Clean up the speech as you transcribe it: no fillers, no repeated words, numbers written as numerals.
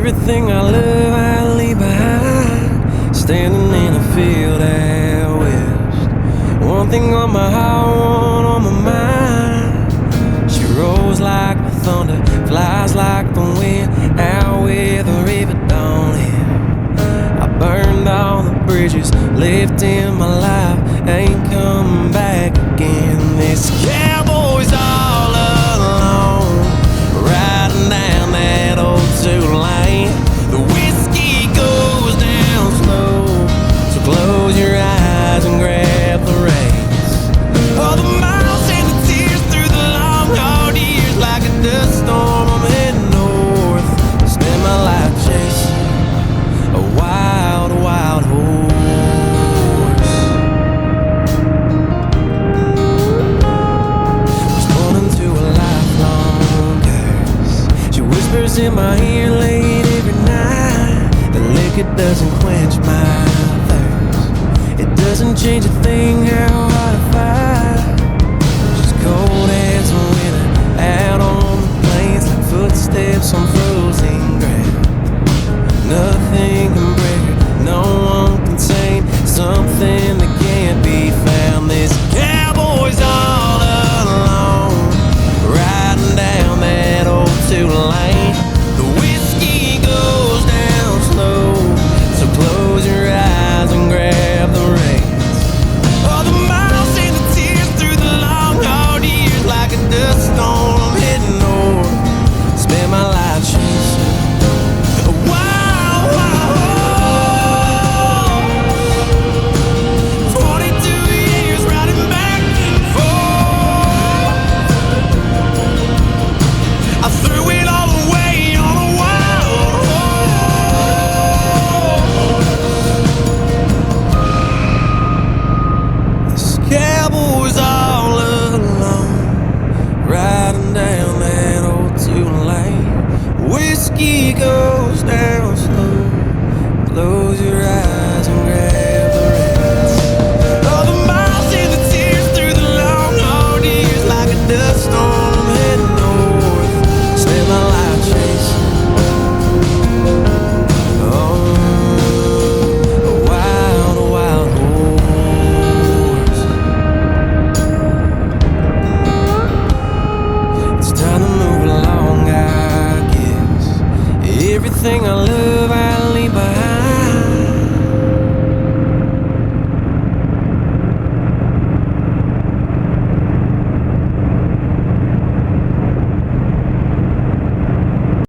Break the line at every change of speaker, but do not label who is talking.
Everything I love I leave behind, standing in a field out west. One thing on my heart, one on my mind. She rolls like the thunder, flies like the wind, out where the river don't end. I burned all the bridges left in my life, ain't coming back again. This cowboy's all alone, riding down that old two-lane. The whiskey goes down slow, so close your eyes and grab the reins. All the miles and the tears through the long hard years, like a dust storm I'm heading north. Spend my life chasing a wild, wild horse. Was born into a lifelong curse. She whispers in my ear late every night. The liquor doesn't quench my thirst. It doesn't change a thing how hard I fight. She's cold as a winter out on the plains, like footsteps on frozen ground. Nothing can break her, no one can tame something that can't be found. This cowboy's all alone, riding down that old two-lane. The whiskey goes down slow, so close your eyes and grab the reins. All the miles and the tears through the long hard years, like a dust storm I'm heading north. Spend my life chasing a wild, wild horse. 42 years riding back and forth. I threw it all away on a wild horse. This cowboy's all alone, riding down that old two-lane. Whiskey goes down slow, close your eyes and grab the reins. All the miles and the tears through the long hard years, like a dust storm I'm heading north. Spend my life chasing a wild, wild horse. It's time to move along, I guess. Everything I love I leave behind.